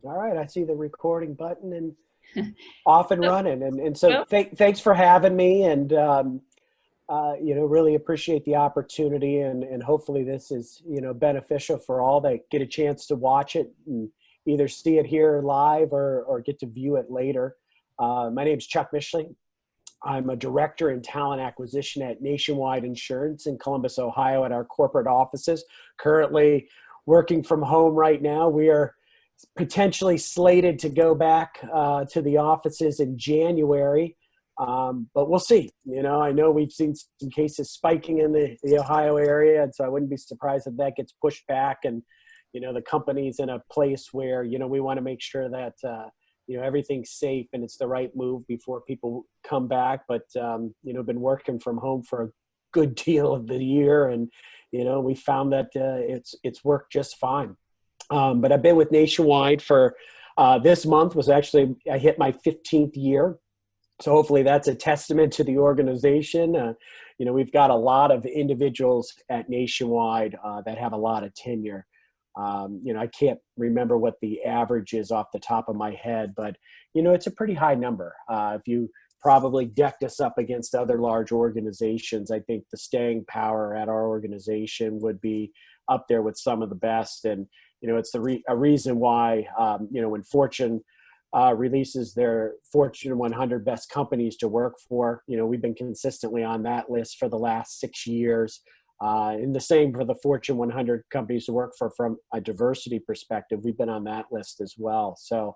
All right, I see the recording button and off and So, running. And so well, thanks for having me. And, really appreciate the opportunity. And hopefully this is, beneficial for all that get a chance to watch it and either see it here live or get to view it later. My name is Chuck Mischley. I'm a director in talent acquisition at Nationwide Insurance in Columbus, Ohio, at our corporate offices. Currently working from home right now. We are potentially slated to go back to the offices in January, but we'll see. I know we've seen some cases spiking in the Ohio area, and so I wouldn't be surprised if that gets pushed back. And the company's in a place where we want to make sure that everything's safe and it's the right move before people come back. But been working from home for a good deal of the year, and we found that it's worked just fine. But I've been with Nationwide for this month was actually, I hit my 15th year. So hopefully that's a testament to the organization. We've got a lot of individuals at Nationwide that have a lot of tenure. I can't remember what the average is off the top of my head, but, it's a pretty high number. If you probably decked us up against other large organizations, I think the staying power at our organization would be up there with some of the best. And, it's a reason why, when Fortune releases their Fortune 100 best companies to work for, we've been consistently on that list for the last 6 years. And the same for the Fortune 100 companies to work for from a diversity perspective. We've been on that list as well. So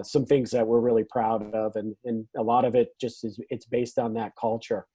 some things that we're really proud of, and a lot of it just is, it's based on that culture.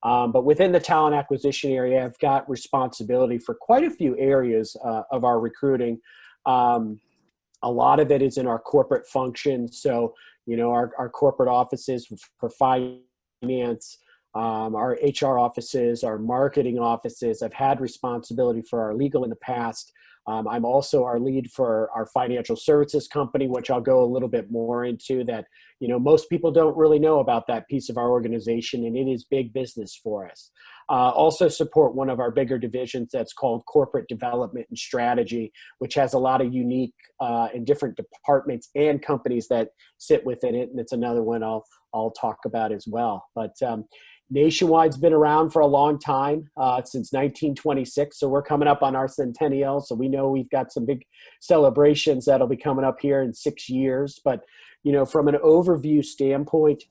But within the talent acquisition area, I've got responsibility for quite a few areas of our recruiting. A lot of it is in our corporate function. So, our corporate offices for finance, our HR offices, our marketing offices. I've had responsibility for our legal in the past. I'm also our lead for our financial services company, which I'll go a little bit more into that. Most people don't really know about that piece of our organization, and it is big business for us. Also support one of our bigger divisions that's called Corporate Development and Strategy, which has a lot of unique and different departments and companies that sit within it. And it's another one I'll talk about as well. But Nationwide's been around for a long time, since 1926. So we're coming up on our centennial. So we know we've got some big celebrations that'll be coming up here in 6 years. But, from an overview standpoint,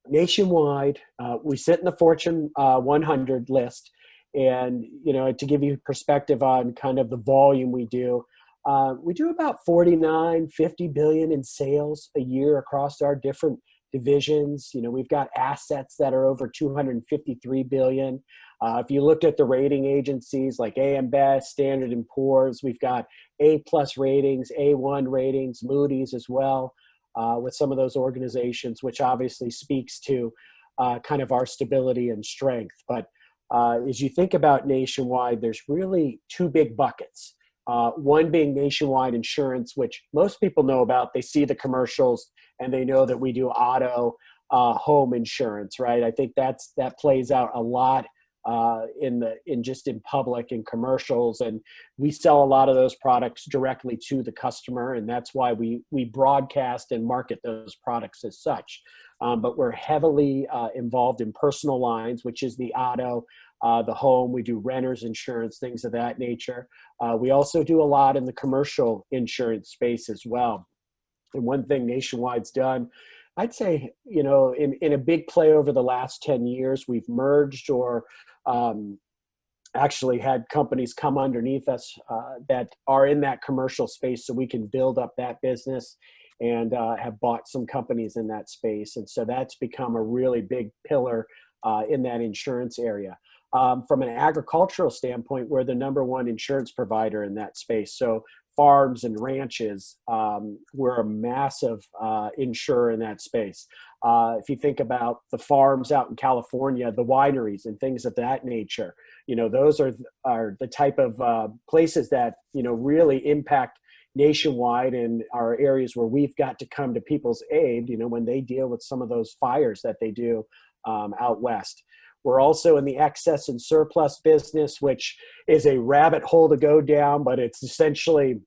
Nationwide, we sit in the Fortune 100 list. And, to give you perspective on kind of the volume we do about 50 billion in sales a year across our different divisions. We've got assets that are over 253 billion. If you looked at the rating agencies like AM Best, Standard and Poor's, we've got A+ ratings, A1 ratings, Moody's as well, with some of those organizations, which obviously speaks to kind of our stability and strength. But as you think about Nationwide, there's really two big buckets. One being Nationwide Insurance, which most people know about. They see the commercials and they know that we do auto, home insurance, right? I think that plays out a lot in public and commercials, and we sell a lot of those products directly to the customer, and that's why we broadcast and market those products as such. But we're heavily involved in personal lines, which is the auto, the home. We do renters insurance, things of that nature. We also do a lot in the commercial insurance space as well. And one thing Nationwide's done, I'd say, in a big play over the last 10 years, we've merged or actually had companies come underneath us that are in that commercial space so we can build up that business, and have bought some companies in that space. And so that's become a really big pillar in that insurance area. From an agricultural standpoint, we're the number one insurance provider in that space. So farms and ranches, we're a massive insurer in that space. If you think about the farms out in California, the wineries and things of that nature, those are the type of places that, really impact Nationwide and are areas where we've got to come to people's aid, when they deal with some of those fires that they do out west. We're also in the excess and surplus business, which is a rabbit hole to go down, but it's essentially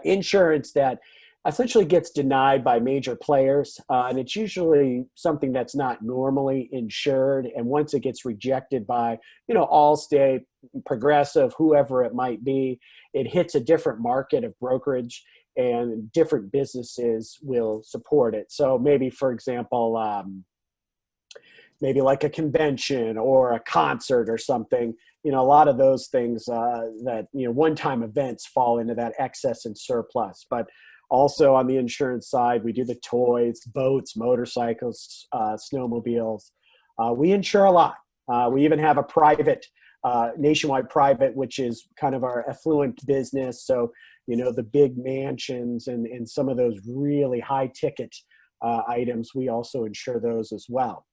insurance that essentially gets denied by major players. And it's usually something that's not normally insured. And once it gets rejected by, Allstate, Progressive, whoever it might be, it hits a different market of brokerage and different businesses will support it. So maybe, for example, maybe like a convention or a concert or something, a lot of those things that, one-time events fall into that excess and surplus. But also on the insurance side, we do the toys, boats, motorcycles, snowmobiles. We insure a lot. We even have a private, nationwide private, which is kind of our affluent business. So, the big mansions and some of those really high ticket items, we also insure those as well.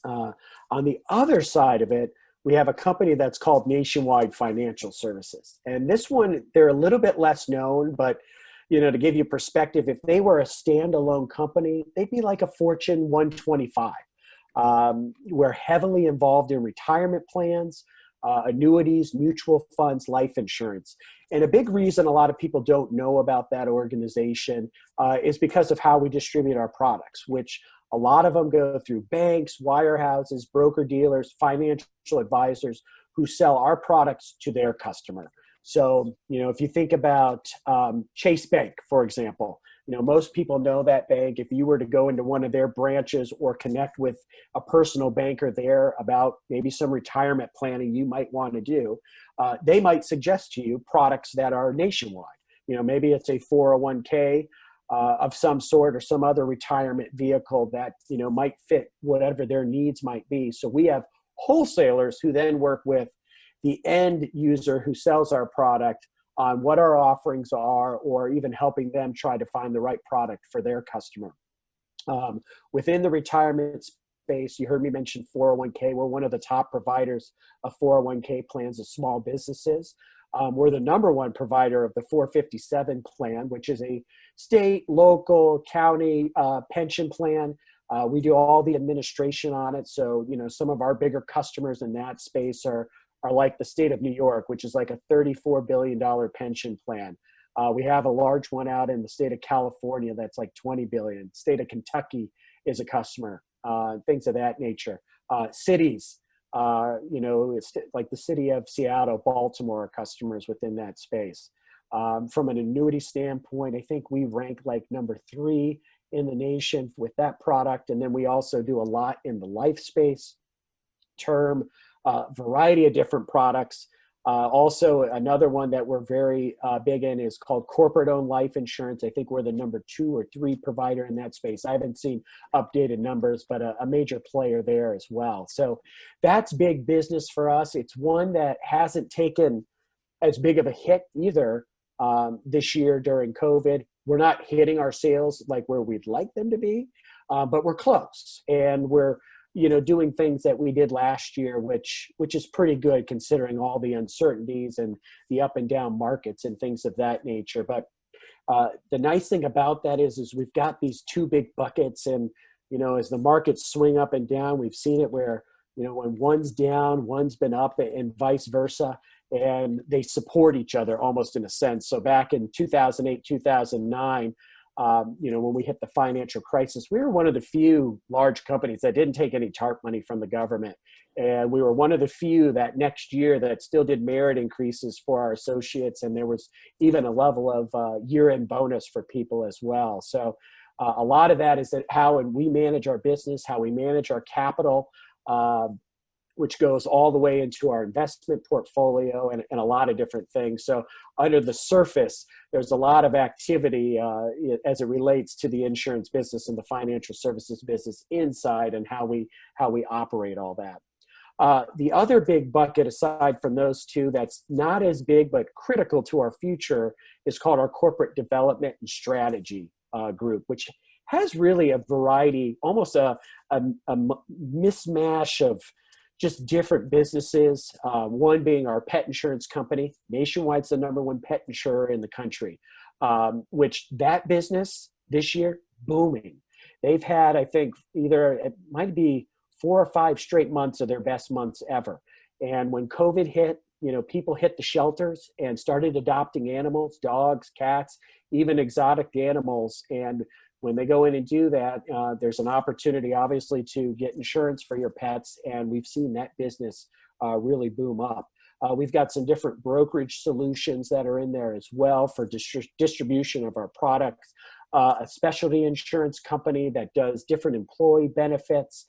On the other side of it, we have a company that's called Nationwide Financial Services. And this one, they're a little bit less known, but to give you perspective, if they were a standalone company, they'd be like a Fortune 125. We're heavily involved in retirement plans, annuities, mutual funds, life insurance. And a big reason a lot of people don't know about that organization is because of how we distribute our products, which a lot of them go through banks, wirehouses, broker-dealers, financial advisors who sell our products to their customer. So, if you think about Chase Bank, for example, most people know that bank. If you were to go into one of their branches or connect with a personal banker there about maybe some retirement planning you might want to do, they might suggest to you products that are nationwide. Maybe it's a 401k of some sort or some other retirement vehicle that, might fit whatever their needs might be. So we have wholesalers who then work with the end user who sells our product on what our offerings are, or even helping them try to find the right product for their customer. Within the retirement space, you heard me mention 401k. We're one of the top providers of 401k plans of small businesses. We're the number one provider of the 457 plan, which is a state, local, county pension plan. We do all the administration on it. So, some of our bigger customers in that space are like the state of New York, which is like a $34 billion pension plan. We have a large one out in the state of California that's like $20 billion. State of Kentucky is a customer, things of that nature. Cities, it's like the city of Seattle, Baltimore are customers within that space. From an annuity standpoint, I think we rank like number 3 in the nation with that product. And then we also do a lot in the life space, term, variety of different products. Also, another one that we're very big in is called corporate-owned life insurance. I think we're the number 2 or 3 provider in that space. I haven't seen updated numbers, but a major player there as well. So that's big business for us. It's one that hasn't taken as big of a hit either this year during COVID. We're not hitting our sales like where we'd like them to be, but we're close. And we're doing things that we did last year, which is pretty good considering all the uncertainties and the up and down markets and things of that nature. But the nice thing about that is we've got these 2 big buckets, and as the markets swing up and down, we've seen it where when one's down, one's been up, and vice versa, and they support each other almost in a sense. So back in 2008, 2009. When we hit the financial crisis, we were one of the few large companies that didn't take any TARP money from the government. And we were one of the few that next year that still did merit increases for our associates. And there was even a level of year-end bonus for people as well. So a lot of that is that how we manage our business, how we manage our capital, which goes all the way into our investment portfolio and a lot of different things. So under the surface, there's a lot of activity as it relates to the insurance business and the financial services business inside and how we operate all that. The other big bucket, aside from those 2, that's not as big but critical to our future, is called our corporate development and strategy group, which has really a variety, almost a mismatch of just different businesses, one being our pet insurance company. Nationwide's the number 1 pet insurer in the country, which that business this year, booming. They've had, I think, it might be 4 or 5 straight months of their best months ever. And when COVID hit, people hit the shelters and started adopting animals, dogs, cats, even exotic animals. And when they go in and do that, there's an opportunity, obviously, to get insurance for your pets. And we've seen that business really boom up. We've got some different brokerage solutions that are in there as well for distribution of our products. A specialty insurance company that does different employee benefits,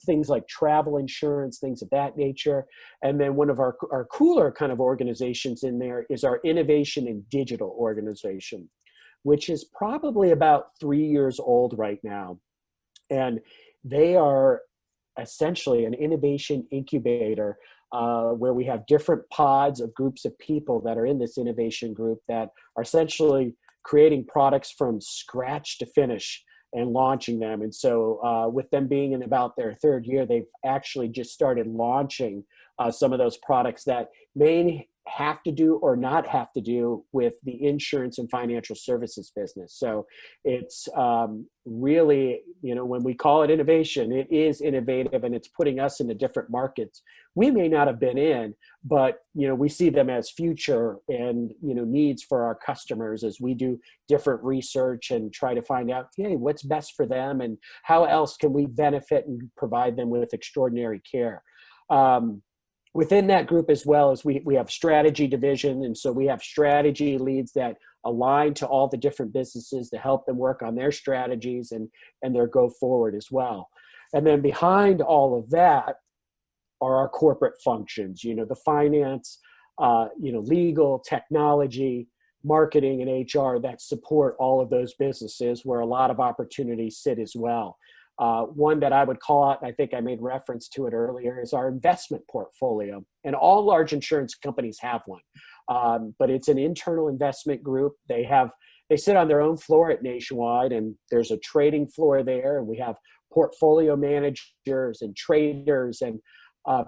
things like travel insurance, things of that nature. And then one of our cooler kind of organizations in there is our innovation and digital organization, which is probably about 3 years old right now. And they are essentially an innovation incubator where we have different pods of groups of people that are in this innovation group that are essentially creating products from scratch to finish and launching them. And so with them being in about their third year, they've actually just started launching some of those products that may have to do or not have to do with the insurance and financial services business. So it's really, when we call it innovation, it is innovative and it's putting us into different markets we may not have been in, but we see them as future and needs for our customers as we do different research and try to find out, hey, what's best for them and how else can we benefit and provide them with extraordinary care. Within that group as well as we have strategy division. And so we have strategy leads that align to all the different businesses to help them work on their strategies and their go forward as well. And then behind all of that are our corporate functions, the finance, legal, technology, marketing, and HR that support all of those businesses where a lot of opportunities sit as well. One that I would call out, and I think I made reference to it earlier, is our investment portfolio. And all large insurance companies have one, but it's an internal investment group. They sit on their own floor at Nationwide, and there's a trading floor there, and we have portfolio managers and traders and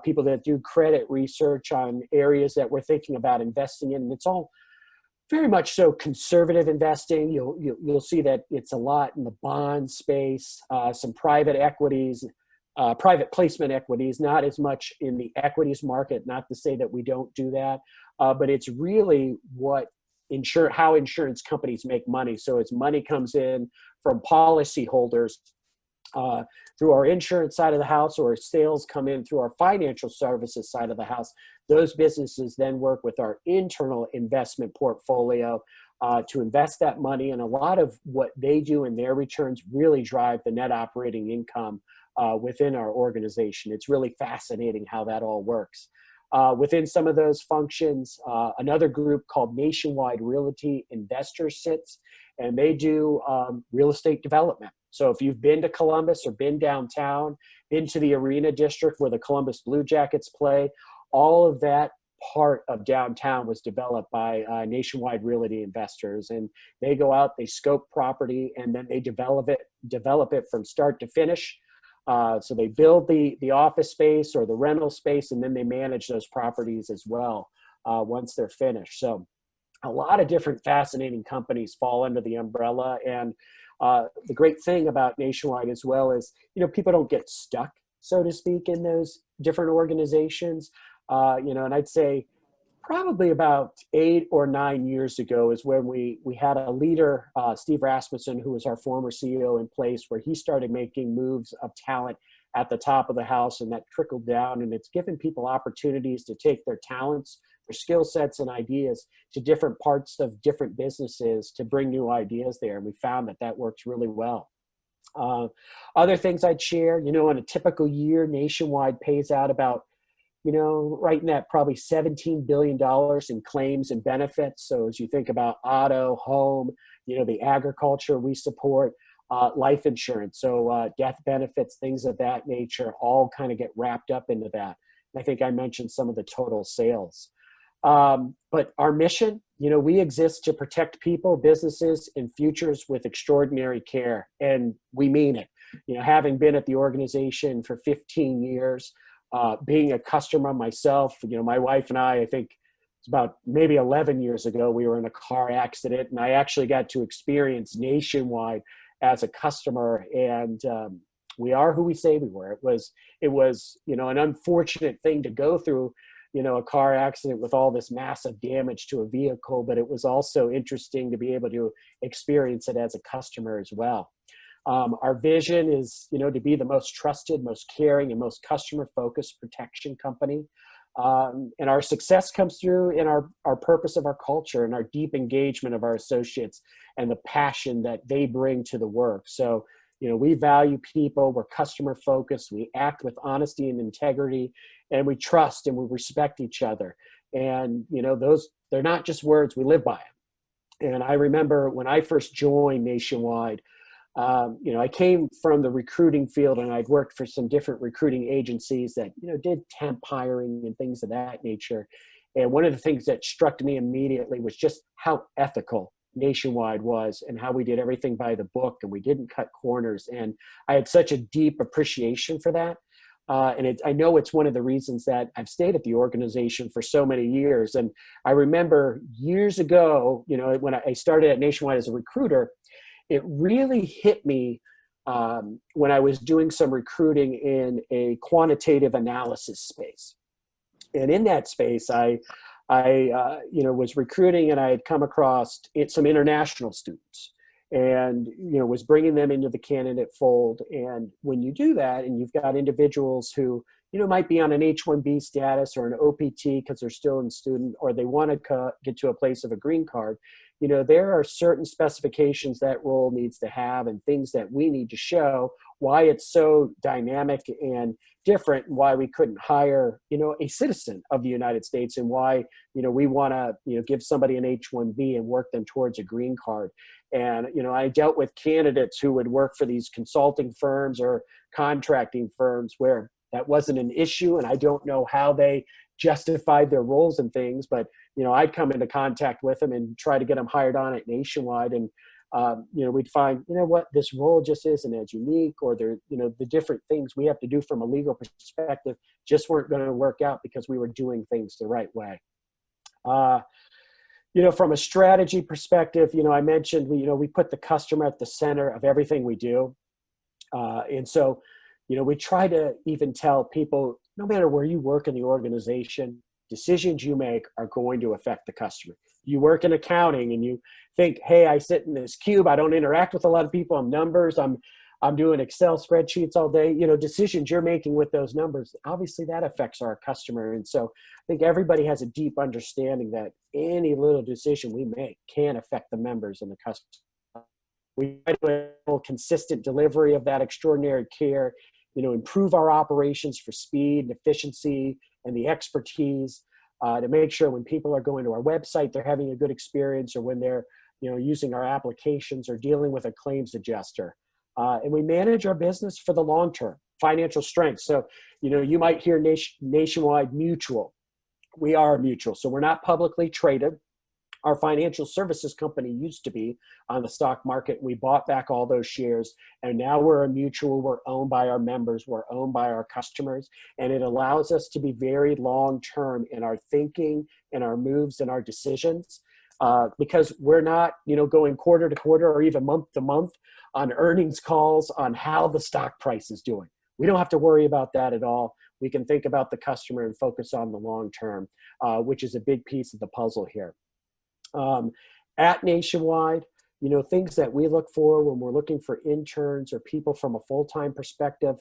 people that do credit research on areas that we're thinking about investing in. And it's all very much so conservative investing. You'll see that it's a lot in the bond space, some private equities, private placement equities, not as much in the equities market. Not to say that we don't do that, but it's really how insurance companies make money. So as money comes in from policyholders through our insurance side of the house, or sales come in through our financial services side of the house, those businesses then work with our internal investment portfolio to invest that money. And a lot of what they do in their returns really drive the net operating income within our organization. It's really fascinating how that all works. Within some of those functions, another group called Nationwide Realty Investors sits, and they do real estate development. So if you've been to Columbus or been downtown, into the Arena District where the Columbus Blue Jackets play, all of that part of downtown was developed by Nationwide Realty Investors. And they go out, they scope property, and then they develop it from start to finish. So they build the office space or the rental space, and then they manage those properties as well once they're finished. So a lot of different fascinating companies fall under the umbrella. And the great thing about Nationwide as well is, people don't get stuck, so to speak, in those different organizations. And I'd say probably about 8 or 9 years ago is when we had a leader, Steve Rasmussen, who was our former CEO, in place, where he started making moves of talent at the top of the house, and that trickled down, and it's given people opportunities to take their talents, their skill sets and ideas to different parts of different businesses to bring new ideas there. And we found that works really well. Other things I'd share, in a typical year, Nationwide pays out about, right in that probably $17 billion in claims and benefits. So as you think about auto, home, the agriculture we support, life insurance, so death benefits, things of that nature, all kind of get wrapped up into that. And I think I mentioned some of the total sales. But our mission, we exist to protect people, businesses, and futures with extraordinary care. And we mean it. Having been at the organization for 15 years, being a customer myself, my wife and I think it's about maybe 11 years ago, we were in a car accident, and I actually got to experience Nationwide as a customer. And we are who we say we were. It was an unfortunate thing to go through, a car accident with all this massive damage to a vehicle, but it was also interesting to be able to experience it as a customer as well. Our vision is, to be the most trusted, most caring, and most customer-focused protection company. And our success comes through in our purpose of our culture and our deep engagement of our associates and the passion that they bring to the work. So, we value people, we're customer focused, we act with honesty and integrity, and we trust and we respect each other. And, they're not just words, we live by them. And I remember when I first joined Nationwide, I came from the recruiting field, and I'd worked for some different recruiting agencies that, did temp hiring and things of that nature. And one of the things that struck me immediately was just how ethical Nationwide was and how we did everything by the book and we didn't cut corners. And I had such a deep appreciation for that. I know it's one of the reasons that I've stayed at the organization for so many years. And I remember years ago, when I started at Nationwide as a recruiter, it really hit me when I was doing some recruiting in a quantitative analysis space. And in that space, I was recruiting, and I had come across some international students, and was bringing them into the candidate fold. And when you do that, and you've got individuals who might be on an H-1B status or an OPT because they're still in student, or they want to get to a place of a green card, there are certain specifications that role needs to have and things that we need to show why it's so dynamic and different, and why we couldn't hire, a citizen of the United States, and why, we want to, give somebody an H-1B and work them towards a green card. And, I dealt with candidates who would work for these consulting firms or contracting firms where that wasn't an issue. And I don't know how they justified their roles and things, but, I'd come into contact with them and try to get them hired on at Nationwide. And, we'd find, what, this role just isn't as unique, or there, the different things we have to do from a legal perspective just weren't going to work out because we were doing things the right way. From a strategy perspective, I mentioned, we put the customer at the center of everything we do. And so, we try to even tell people, no matter where you work in the organization, decisions you make are going to affect the customer. You work in accounting and you think, hey, I sit in this cube, I don't interact with a lot of people, I'm numbers, I'm doing Excel spreadsheets all day. Decisions you're making with those numbers, obviously that affects our customer. And so I think everybody has a deep understanding that any little decision we make can affect the members and the customer. We try to have a consistent delivery of that extraordinary care, improve our operations for speed and efficiency and the expertise, to make sure when people are going to our website, they're having a good experience, or when they're, using our applications or dealing with a claims adjuster. And we manage our business for the long term, financial strength. So, you might hear Nationwide Mutual. We are a mutual, so we're not publicly traded. Our financial services company used to be on the stock market. We bought back all those shares, and now we're a mutual. We're owned by our members. We're owned by our customers, and it allows us to be very long-term in our thinking and our moves and our decisions, because we're not, going quarter to quarter or even month to month on earnings calls on how the stock price is doing. We don't have to worry about that at all. We can think about the customer and focus on the long term, which is a big piece of the puzzle here. At Nationwide, things that we look for when we're looking for interns or people from a full-time perspective,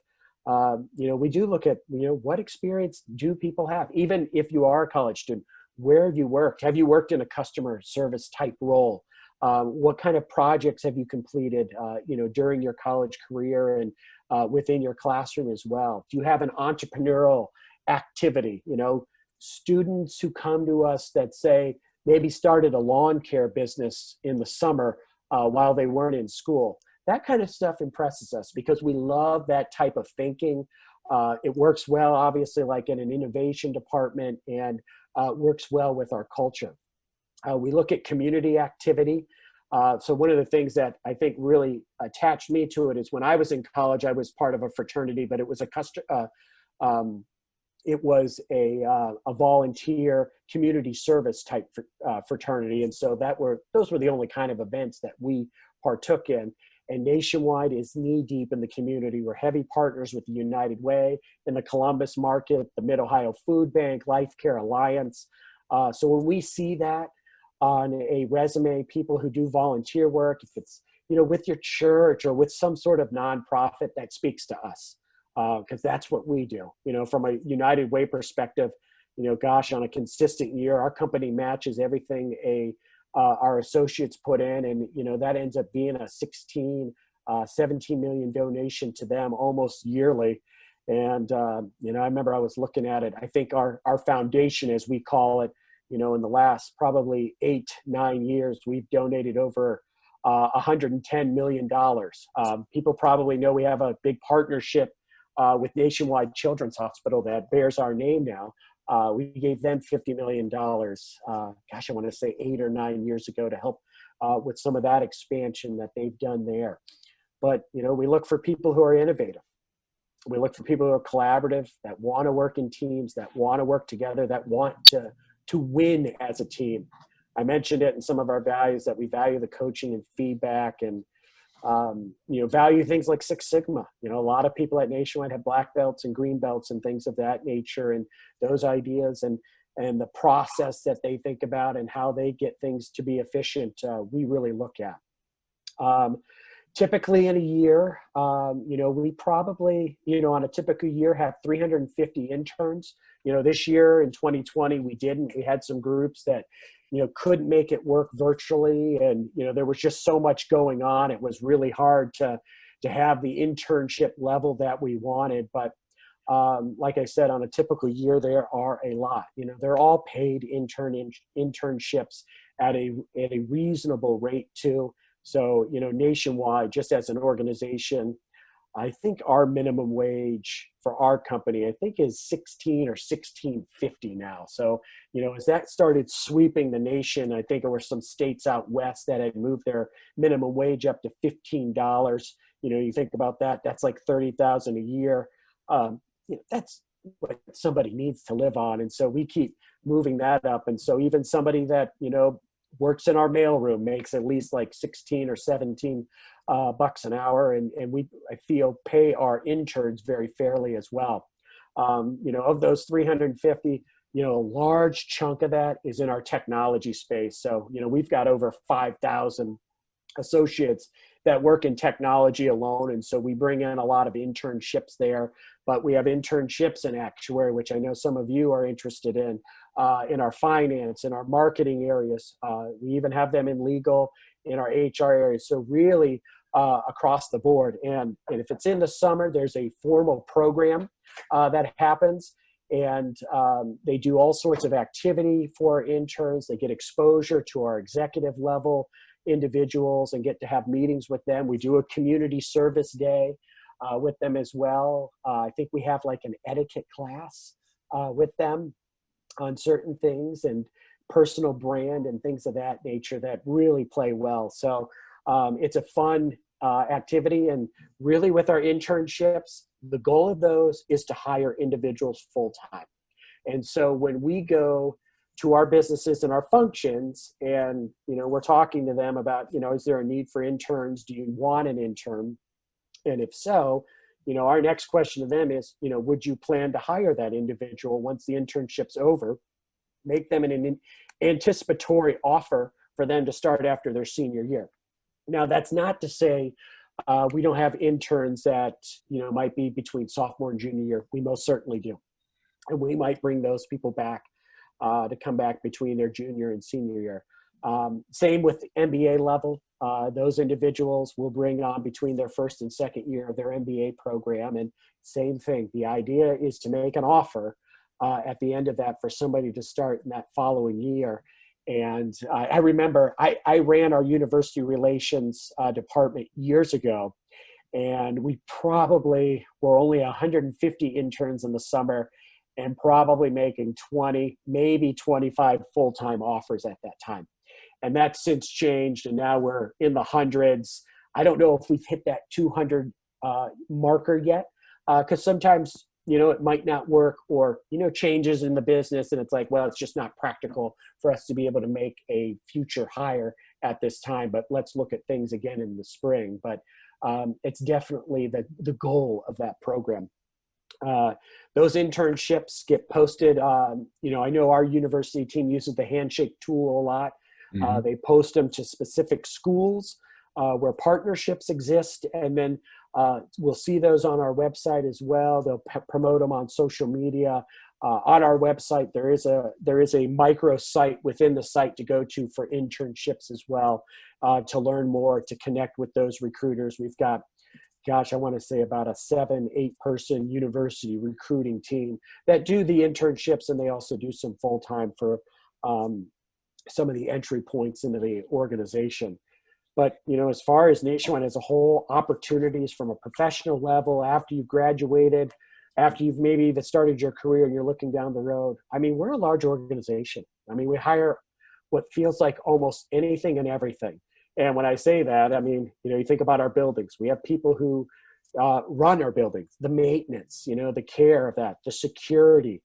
we do look at, what experience do people have? Even if you are a college student, where have you worked? Have you worked in a customer service type role? What kind of projects have you completed, during your college career and within your classroom as well? Do you have an entrepreneurial activity? Students who come to us that say, maybe started a lawn care business in the summer while they weren't in school. That kind of stuff impresses us because we love that type of thinking. It works well, obviously, like in an innovation department, and works well with our culture. We look at community activity. So one of the things that I think really attached me to it is when I was in college, I was part of a fraternity, but it was a volunteer community service type fraternity. And so those were the only kind of events that we partook in. And Nationwide is knee deep in the community. We're heavy partners with the United Way in the Columbus market, the Mid-Ohio Food Bank, Life Care Alliance. So when we see that on a resume, people who do volunteer work, if it's, with your church or with some sort of nonprofit, that speaks to us, because that's what we do. From a United Way perspective, gosh, on a consistent year, our company matches everything our associates put in, and that ends up being a 17 million donation to them almost yearly. And I remember I was looking at it. I think our foundation, as we call it, in the last probably 8-9 years, we've donated over $110 million. People probably know we have a big partnership with Nationwide Children's Hospital that bears our name now. We gave them $50 million, gosh, I want to say 8 or 9 years ago, to help with some of that expansion that they've done there. But, we look for people who are innovative. We look for people who are collaborative, that want to work in teams, that want to work together, that want to win as a team. I mentioned it in some of our values, that we value the coaching and feedback, and value things like Six Sigma. A lot of people at Nationwide have black belts and green belts and things of that nature, and those ideas and the process that they think about and how they get things to be efficient, we really look at. Typically in a year, we probably, on a typical year, have 350 interns. This year in 2020, we didn't. We had some groups that couldn't make it work virtually. And, there was just so much going on. It was really hard to have the internship level that we wanted. But like I said, on a typical year, there are a lot. They're all paid internships at a reasonable rate too. So, Nationwide, just as an organization, I think our minimum wage for our company, I think, is $16 or $16.50 now. So, as that started sweeping the nation, I think there were some states out west that had moved their minimum wage up to $15. You think about that, that's like $30,000 a year. That's what somebody needs to live on. And so we keep moving that up. And so even somebody that, works in our mailroom makes at least like 16 or 17 bucks an hour. And I feel, pay our interns very fairly as well. Of those 350, a large chunk of that is in our technology space. So, we've got over 5,000 associates that work in technology alone. And so we bring in a lot of internships there, but we have internships in actuary, which I know some of you are interested in our finance, in our marketing areas. We even have them in legal, in our HR areas. So really across the board. And if it's in the summer, there's a formal program that happens. And they do all sorts of activity for our interns. They get exposure to our executive level individuals and get to have meetings with them. We do a community service day with them as well. I think we have like an etiquette class with them on certain things, and personal brand and things of that nature that really play well. So it's a fun activity. And really with our internships, the goal of those is to hire individuals full time. And so when we go to our businesses and our functions, and we're talking to them about, is there a need for interns? Do you want an intern? And if so, our next question to them is, would you plan to hire that individual once the internship's over? Make them an anticipatory offer for them to start after their senior year. Now, that's not to say we don't have interns that might be between sophomore and junior year. We most certainly do, and we might bring those people back to come back between their junior and senior year. Same with the MBA level. Those individuals will bring on between their first and second year of their MBA program. And same thing, the idea is to make an offer at the end of that for somebody to start in that following year. And I remember I ran our university relations department years ago, and we probably were only 150 interns in the summer and probably making 20, maybe 25 full-time offers at that time. And that's since changed, and now we're in the hundreds. I don't know if we've hit that 200 marker yet, because sometimes, it might not work, or, changes in the business, and it's like, well, it's just not practical for us to be able to make a future hire at this time, but let's look at things again in the spring. But it's definitely the goal of that program. Those internships get posted. I know our university team uses the handshake tool a lot. Mm-hmm. They post them to specific schools where partnerships exist, and then we'll see those on our website as well. They'll promote them on social media. On our website, there is a micro site within the site to go to for internships as well, to learn more, to connect with those recruiters. We've got, I want to say about a 7-8 person university recruiting team that do the internships, and they also do some full-time for some of the entry points into the organization. But, as far as Nationwide as a whole, opportunities from a professional level after you've graduated, after you've maybe even started your career and you're looking down the road. I mean, we're a large organization. I mean, we hire what feels like almost anything and everything. And when I say that, I mean, you think about our buildings. We have people who run our buildings, the maintenance, the care of that, the security.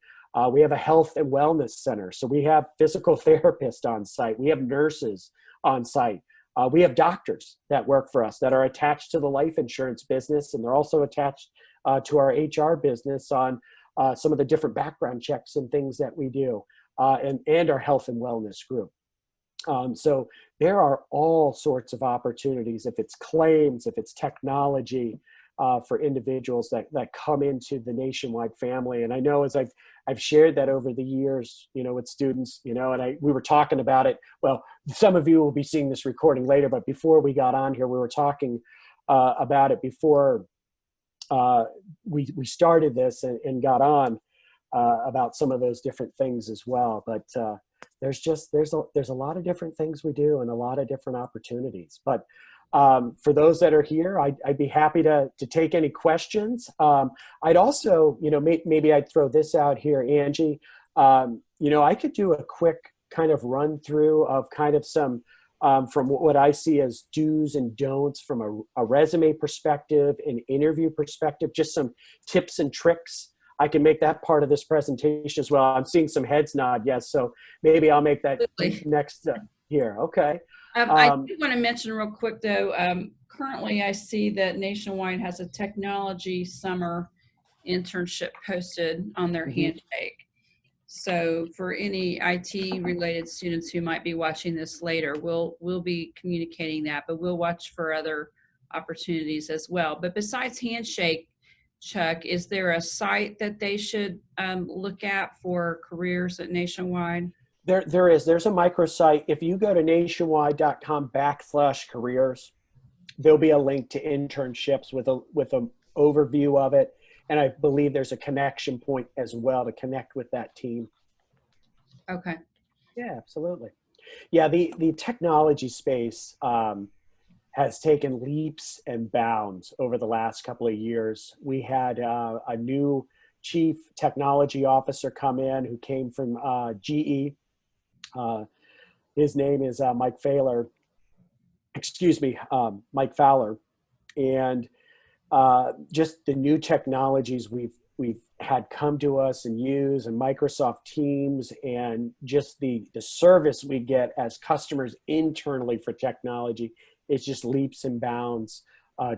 We have a health and wellness center. So we have physical therapists on site. We have nurses on site. We have doctors that work for us that are attached to the life insurance business, and they're also attached to our HR business on some of the different background checks and things that we do, and our health and wellness group. So there are all sorts of opportunities, if it's claims, if it's technology, for individuals that come into the Nationwide family. And I know as I've shared that over the years, with students, and we were talking about it. Well, some of you will be seeing this recording later, but before we got on here, we were talking about it before we started this and got on about some of those different things as well. But there's a lot of different things we do and a lot of different opportunities. But for those that are here, I'd be happy to take any questions. I'd also, maybe I'd throw this out here, Angie. I could do a quick kind of run through of kind of some, from what I see as do's and don'ts from a resume perspective, an interview perspective, just some tips and tricks. I can make that part of this presentation as well. I'm seeing some heads nod, yes. So maybe I'll make that next here. Okay. I do want to mention real quick, though, currently I see that Nationwide has a technology summer internship posted on their Handshake. So for any IT related students who might be watching this later, we'll be communicating that, but we'll watch for other opportunities as well. But besides Handshake, Chuck, is there a site that they should look at for careers at Nationwide? There is. There's a microsite. If you go to nationwide.com/careers, there'll be a link to internships with an overview of it. And I believe there's a connection point as well to connect with that team. Okay. Yeah, absolutely. Yeah, the technology space has taken leaps and bounds over the last couple of years. We had a new chief technology officer come in who came from GE. His name is Mike Fowler. Mike Fowler. And just the new technologies we've had come to us and use, and Microsoft Teams, and just the service we get as customers internally for technology, it's just leaps and bounds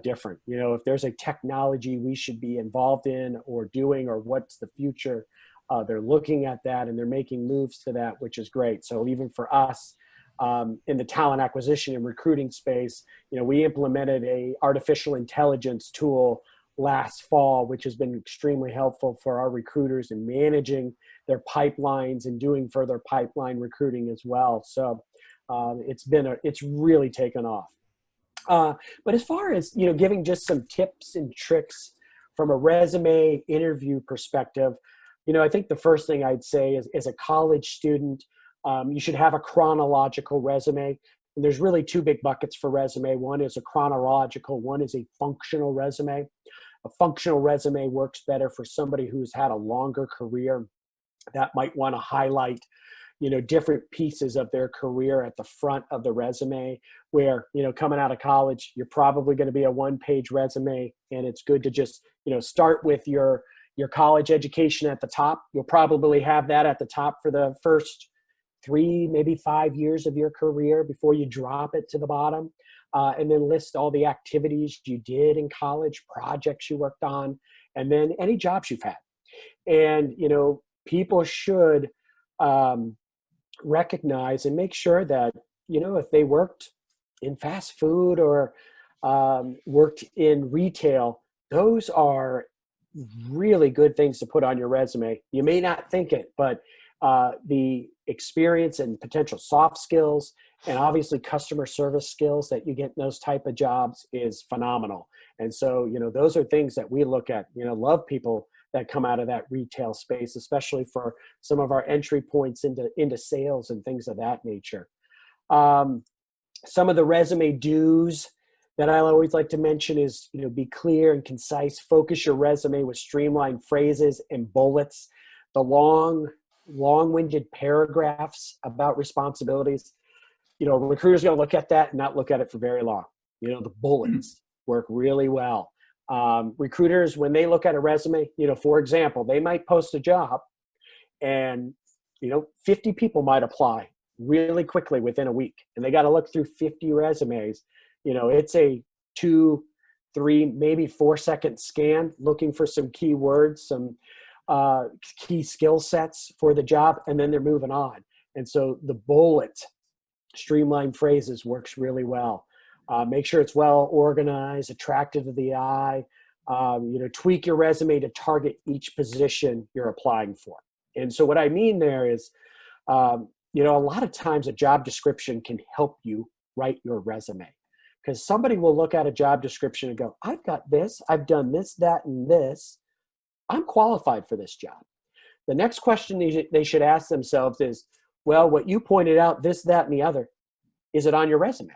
different. If there's a technology we should be involved in or doing, or what's the future, they're looking at that and they're making moves to that, which is great. So even for us in the talent acquisition and recruiting space, we implemented a artificial intelligence tool last fall, which has been extremely helpful for our recruiters in managing their pipelines and doing further pipeline recruiting as well. So it's really taken off. But as far as, giving just some tips and tricks from a resume interview perspective, I think the first thing I'd say is, as a college student, you should have a chronological resume. And there's really two big buckets for resume. One is a chronological, one is a functional resume. A functional resume works better for somebody who's had a longer career that might want to highlight, different pieces of their career at the front of the resume, where, coming out of college, you're probably going to be a one-page resume, and it's good to just, start with your college education at the top. You'll probably have that at the top for the first 3, maybe 5 years of your career before you drop it to the bottom. And then list all the activities you did in college, projects you worked on, and then any jobs you've had. And, people should recognize and make sure that, if they worked in fast food or worked in retail, those are really good things to put on your resume. You may not think it, but the experience and potential soft skills and obviously customer service skills that you get in those type of jobs is phenomenal. And so, those are things that we look at, love people that come out of that retail space, especially for some of our entry points into sales and things of that nature. Some of the resume do's that I always like to mention is, be clear and concise. Focus your resume with streamlined phrases and bullets. The long-winded paragraphs about responsibilities, recruiters going to look at that and not look at it for very long. The bullets work really well. Recruiters, when they look at a resume, for example, they might post a job and, 50 people might apply really quickly within a week, and they got to look through 50 resumes. It's a 2, 3, maybe 4-second scan looking for some keywords, some key skill sets for the job, and then they're moving on. And so the bullet streamlined phrases works really well. Make sure it's well organized, attractive to the eye. Tweak your resume to target each position you're applying for. And so what I mean there is, a lot of times a job description can help you write your resume, because somebody will look at a job description and go, I've got this, I've done this, that, and this. I'm qualified for this job. The next question they should ask themselves is, well, what you pointed out, this, that, and the other, is it on your resume?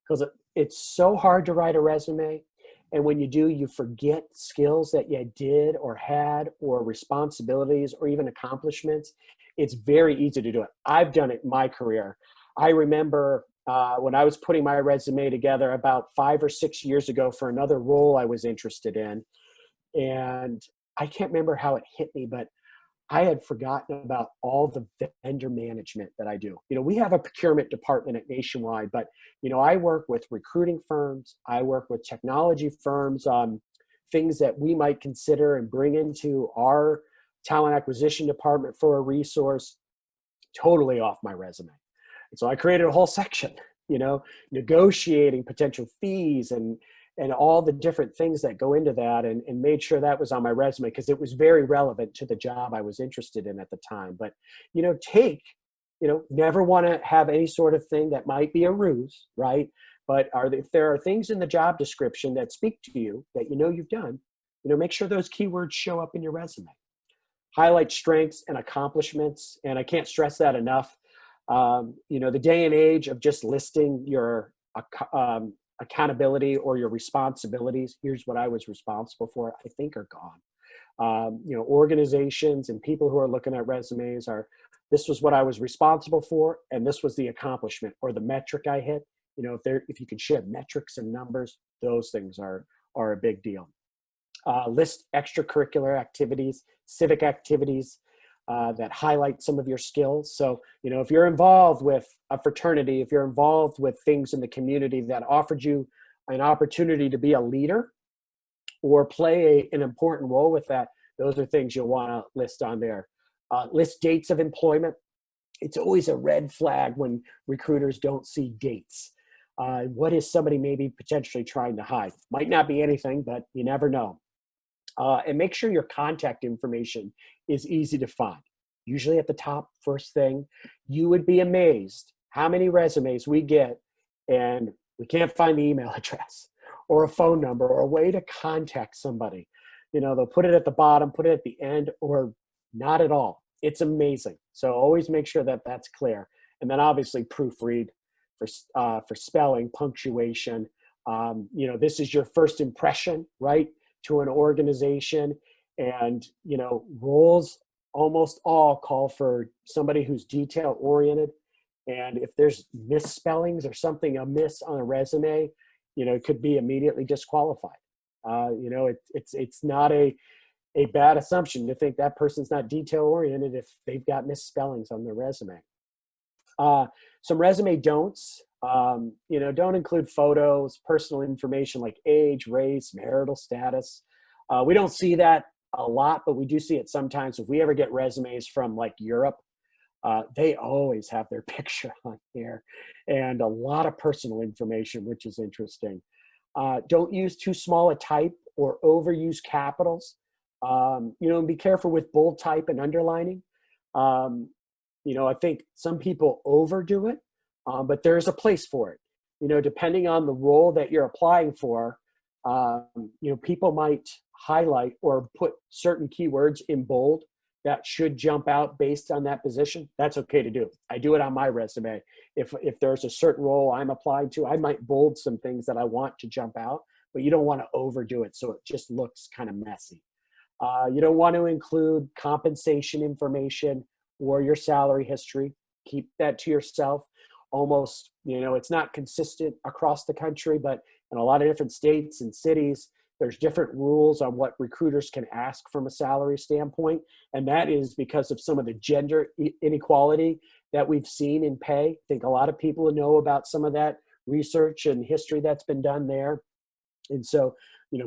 Because it's so hard to write a resume. And when you do, you forget skills that you did or had, or responsibilities, or even accomplishments. It's very easy to do it. I've done it in my career. I remember when I was putting my resume together about 5 or 6 years ago for another role I was interested in. And I can't remember how it hit me, but I had forgotten about all the vendor management that I do. We have a procurement department at Nationwide, but, I work with recruiting firms. I work with technology firms on things that we might consider and bring into our talent acquisition department for a resource, totally off my resume. And so I created a whole section, negotiating potential fees and all the different things that go into that, and made sure that was on my resume because it was very relevant to the job I was interested in at the time. But, never want to have any sort of thing that might be a ruse, right? But if there are things in the job description that speak to you that you've done, make sure those keywords show up in your resume. Highlight strengths and accomplishments, and I can't stress that enough. The day and age of just listing your accountability or your responsibilities, here's what I was responsible for, I think are gone. Organizations and people who are looking at resumes this was what I was responsible for, and this was the accomplishment or the metric I hit. If you can share metrics and numbers, those things are a big deal. List extracurricular activities, civic activities that highlight some of your skills. So, if you're involved with a fraternity, if you're involved with things in the community that offered you an opportunity to be a leader or play an important role with that, those are things you'll want to list on there. List dates of employment. It's always a red flag when recruiters don't see dates. What is somebody maybe potentially trying to hide? Might not be anything, but you never know. And make sure your contact information is easy to find. Usually at the top, first thing. You would be amazed how many resumes we get and we can't find the email address or a phone number or a way to contact somebody. They'll put it at the bottom, put it at the end, or not at all. It's amazing. So always make sure that that's clear. And then obviously proofread for spelling, punctuation. This is your first impression, right, to an organization. And, roles almost all call for somebody who's detail oriented. And if there's misspellings or something amiss on a resume, it could be immediately disqualified. It's not a bad assumption to think that person's not detail oriented if they've got misspellings on their resume. Some resume don'ts, don't include photos, personal information like age, race, marital status. We don't see that a lot, but we do see it sometimes. If we ever get resumes from like Europe, they always have their picture on there and a lot of personal information, which is interesting. Don't use too small a type or overuse capitals. And be careful with bold type and underlining. I think some people overdo it, but there's a place for it. Depending on the role that you're applying for, people might highlight or put certain keywords in bold that should jump out based on that position. That's okay to do. I do it on my resume. If there's a certain role I'm applying to, I might bold some things that I want to jump out, but you don't want to overdo it so it just looks kind of messy. You don't want to include compensation information or your salary history. Keep that to yourself. Almost, it's not consistent across the country, but in a lot of different states and cities, there's different rules on what recruiters can ask from a salary standpoint. And that is because of some of the gender inequality that we've seen in pay. I think a lot of people know about some of that research and history that's been done there. And so,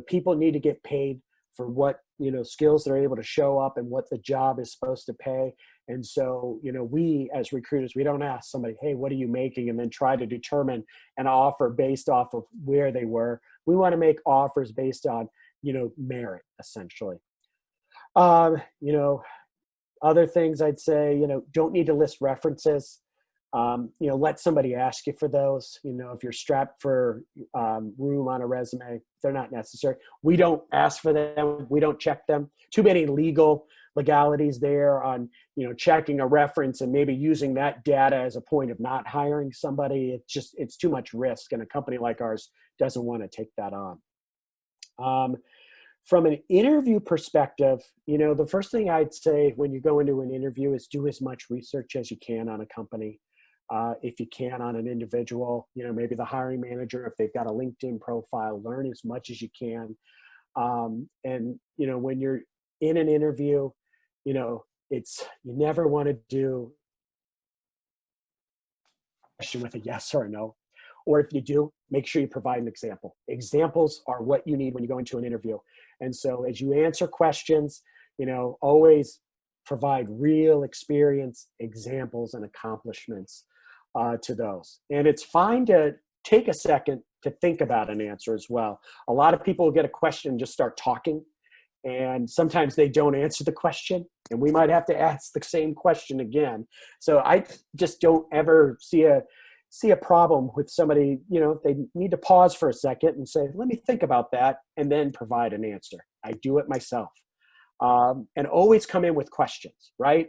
people need to get paid for what, skills they're able to show up and what the job is supposed to pay. And so, we as recruiters, we don't ask somebody, hey, what are you making? And then try to determine an offer based off of where they were. We want to make offers based on, merit, essentially. Other things I'd say, don't need to list references. Let somebody ask you for those. If you're strapped for room on a resume, they're not necessary. We don't ask for them. We don't check them. Too many legalities there on, checking a reference and maybe using that data as a point of not hiring somebody. It's too much risk. And a company like ours doesn't want to take that on. From an interview perspective, the first thing I'd say when you go into an interview is do as much research as you can on a company. If you can on an individual, maybe the hiring manager, if they've got a LinkedIn profile, learn as much as you can. When you're in an interview, you never want to do a question with a yes or a no. Or if you do, make sure you provide an example. Examples are what you need when you go into an interview. And so as you answer questions, always provide real experience, examples, and accomplishments to those. And it's fine to take a second to think about an answer as well. A lot of people get a question and just start talking, and sometimes they don't answer the question, and we might have to ask the same question again. So I just don't ever see a problem with somebody, they need to pause for a second and say, let me think about that, and then provide an answer. I do it myself. And always come in with questions, right?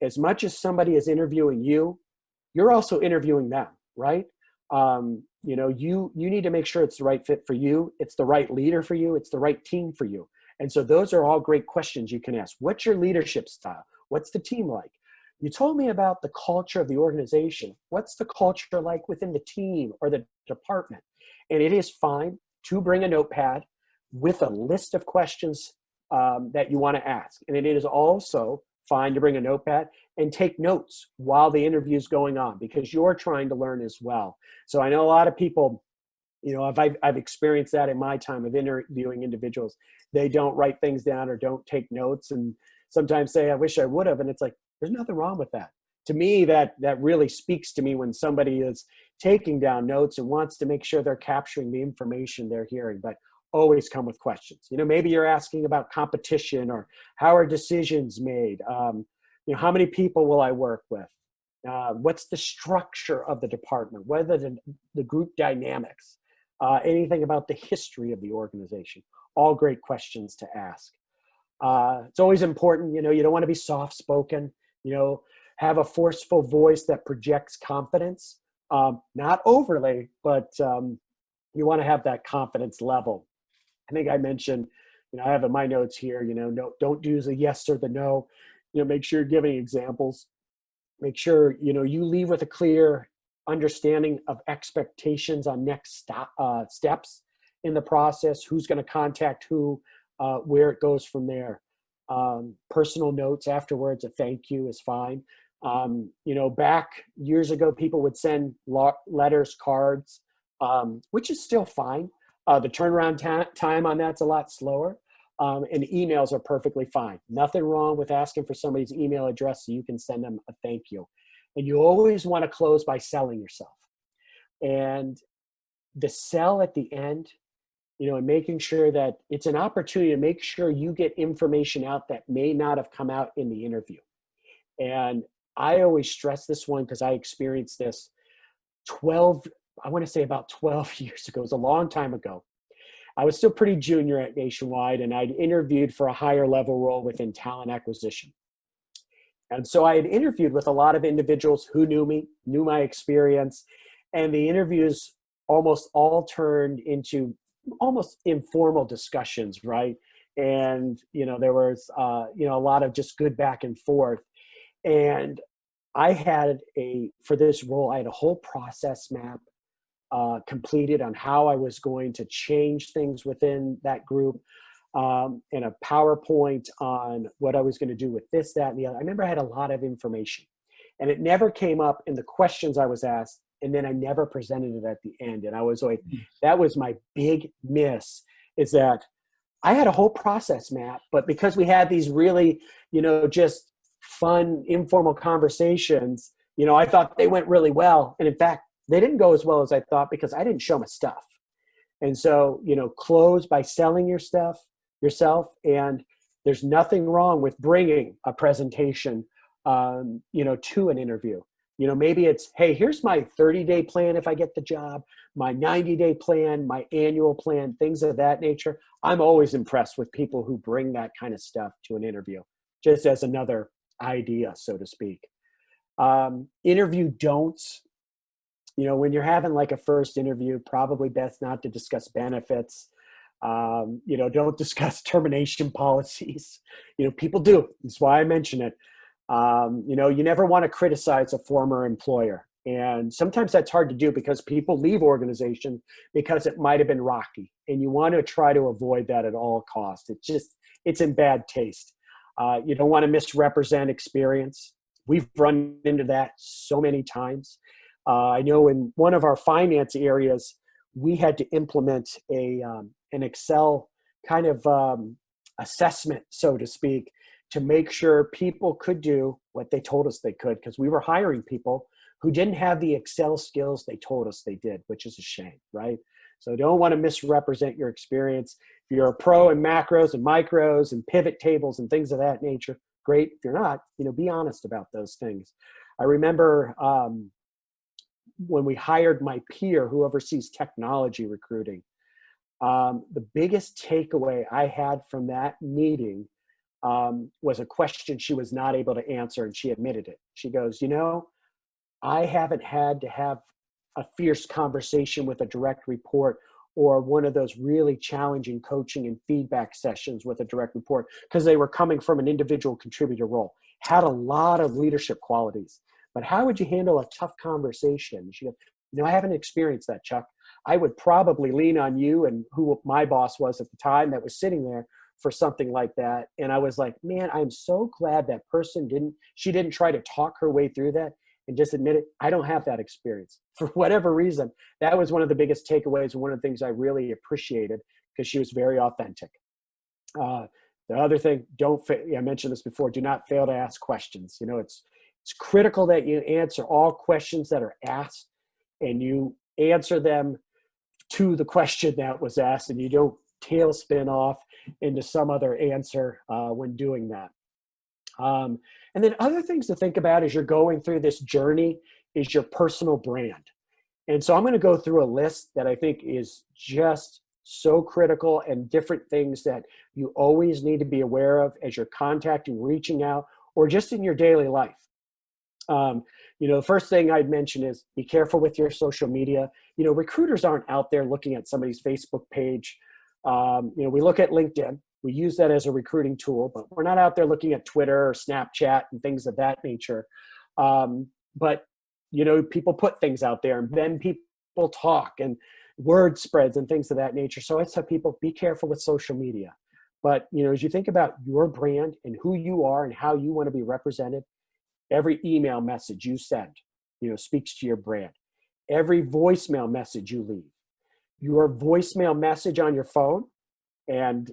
As much as somebody is interviewing you, you're also interviewing them, right? You need to make sure it's the right fit for you. It's the right leader for you. It's the right team for you. And so those are all great questions you can ask. What's your leadership style? What's the team like? You told me about the culture of the organization. What's the culture like within the team or the department? And it is fine to bring a notepad with a list of questions that you want to ask. And it is also fine to bring a notepad and take notes while the interview is going on, because you're trying to learn as well. So I know a lot of people, I've experienced that in my time of interviewing individuals. They don't write things down or don't take notes, and sometimes say, I wish I would have. And it's like, there's nothing wrong with that. To me, that really speaks to me when somebody is taking down notes and wants to make sure they're capturing the information they're hearing. But always come with questions. Maybe you're asking about competition or how are decisions made? How many people will I work with? What's the structure of the department? What are the group dynamics? Anything about the history of the organization? All great questions to ask. It's always important, you don't want to be soft-spoken, have a forceful voice that projects confidence, not overly, but you want to have that confidence level. I think I mentioned, I have in my notes here, no, don't use the yes or the no, make sure you're giving examples, make sure, you leave with a clear understanding of expectations on next steps in the process, who's going to contact who, where it goes from there. Personal notes afterwards, a thank you is fine. You know, back years ago, people would send letters, cards, which is still fine. The turnaround time on that's a lot slower. And emails are perfectly fine. Nothing wrong with asking for somebody's email address so you can send them a thank you. And you always want to close by selling yourself. And the sell at the end, you know, and making sure that it's an opportunity to make sure you get information out that may not have come out in the interview. And I always stress this one because I experienced this 12, I want to say about 12 years ago. It was a long time ago. I was still pretty junior at Nationwide, and I'd interviewed for a higher level role within talent acquisition. And so I had interviewed with a lot of individuals who knew me, knew my experience, and the interviews almost all turned into almost informal discussions, right? And, you know, there was, you know, a lot of just good back and forth. And I had for this role, I had a whole process map completed on how I was going to change things within that group, and a PowerPoint on what I was going to do with this, that, and the other. I remember I had a lot of information, and it never came up in the questions I was asked, and then I never presented it at the end. And I was like, that was my big miss, is that I had a whole process map, but because we had these really, you know, just fun, informal conversations, you know, I thought they went really well. And in fact, they didn't go as well as I thought because I didn't show my stuff. And so, you know, close by selling your stuff yourself. And there's nothing wrong with bringing a presentation, you know, to an interview. You know, maybe it's, hey, here's my 30-day plan if I get the job, my 90-day plan, my annual plan, things of that nature. I'm always impressed with people who bring that kind of stuff to an interview, just as another idea, so to speak. Interview don'ts. You know, when you're having like a first interview, probably best not to discuss benefits. You know, don't discuss termination policies. You know, people do. That's why I mention it. You know, you never want to criticize a former employer. And sometimes that's hard to do because people leave organizations because it might have been rocky. And you want to try to avoid that at all costs. It's in bad taste. You don't want to misrepresent experience. We've run into that so many times. I know in one of our finance areas, we had to implement an Excel kind of assessment, so to speak, to make sure people could do what they told us they could, because we were hiring people who didn't have the Excel skills they told us they did, which is a shame, right? So don't want to misrepresent your experience. If you're a pro in macros and micros and pivot tables and things of that nature, great. If you're not, you know, be honest about those things. I remember when we hired my peer who oversees technology recruiting, the biggest takeaway I had from that meeting was a question she was not able to answer, and she admitted it. She goes, you know, I haven't had to have a fierce conversation with a direct report or one of those really challenging coaching and feedback sessions with a direct report because they were coming from an individual contributor role. Had a lot of leadership qualities. But how would you handle a tough conversation? She goes, no, I haven't experienced that, Chuck. I would probably lean on you and who my boss was at the time that was sitting there for something like that. And I was like, man, I'm so glad that person didn't try to talk her way through that and just admit it. I don't have that experience. For whatever reason, that was one of the biggest takeaways and one of the things I really appreciated because she was very authentic. The other thing, I mentioned this before, do not fail to ask questions. You know, it's critical that you answer all questions that are asked and you answer them to the question that was asked and you don't tailspin off into some other answer when doing that. And then other things to think about as you're going through this journey is your personal brand. And so I'm going to go through a list that I think is just so critical and different things that you always need to be aware of as you're contacting, reaching out, or just in your daily life. You know, the first thing I'd mention is be careful with your social media. You know, recruiters aren't out there looking at somebody's Facebook page. You know, we look at LinkedIn. We use that as a recruiting tool, but we're not out there looking at Twitter or Snapchat and things of that nature. But, you know, people put things out there and then people talk and word spreads and things of that nature. So I tell people, be careful with social media. But, you know, as you think about your brand and who you are and how you want to be represented, Every email message you send, speaks to your brand. Every voicemail message you leave, your voicemail message on your phone, and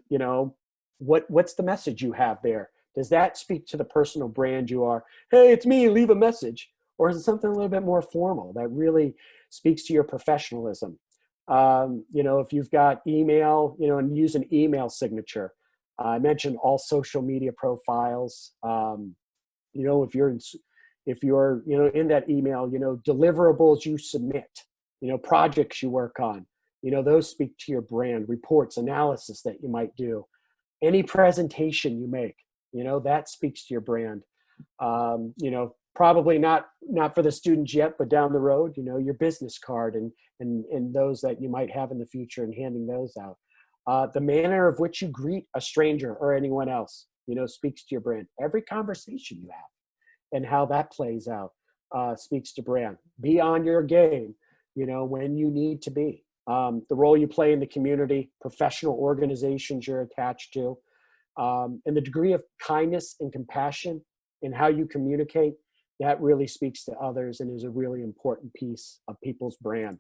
what's the message you have there? Does that speak to the personal brand you are? Hey, it's me, leave a message. Or is it something a little bit more formal that really speaks to your professionalism? If you've got email, and use an email signature. I mentioned all social media profiles. If you're in that email, deliverables you submit, projects you work on, those speak to your brand. Reports, analysis that you might do, any presentation you make, that speaks to your brand. Probably not for the students yet, but down the road, your business card and those that you might have in the future, and handing those out. The manner of which you greet a stranger or anyone else, speaks to your brand. Every conversation you have and how that plays out speaks to brand. Be on your game, when you need to be. The role you play in the community, professional organizations you're attached to, and the degree of kindness and compassion in how you communicate, that really speaks to others and is a really important piece of people's brand.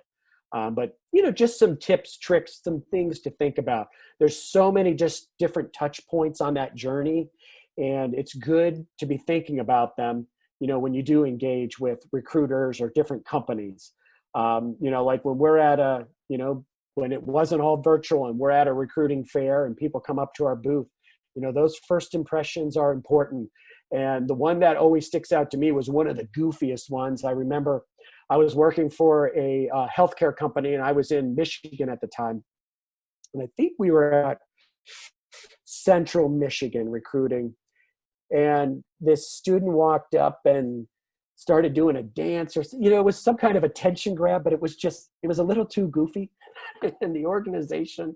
But just some tips, tricks, some things to think about. There's so many just different touch points on that journey, and it's good to be thinking about them, when you do engage with recruiters or different companies. Like when we're at when it wasn't all virtual and we're at a recruiting fair and people come up to our booth, those first impressions are important. And the one that always sticks out to me was one of the goofiest ones. I remember I was working for a healthcare company, and I was in Michigan at the time. And I think we were at Central Michigan recruiting. And this student walked up and started doing a dance, or it was some kind of attention grab, but it was a little too goofy. And the organization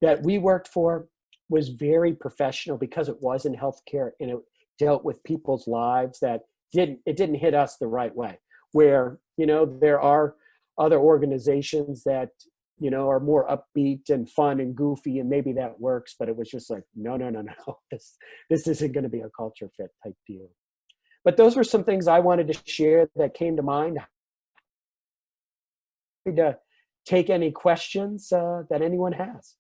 that we worked for was very professional because it was in healthcare and it dealt with people's lives. That it didn't hit us the right way, where there are other organizations that are more upbeat and fun and goofy, and maybe that works, but it was just like, no, this isn't going to be a culture fit type deal. But those were some things I wanted to share that came to mind. Happy to take any questions that anyone has.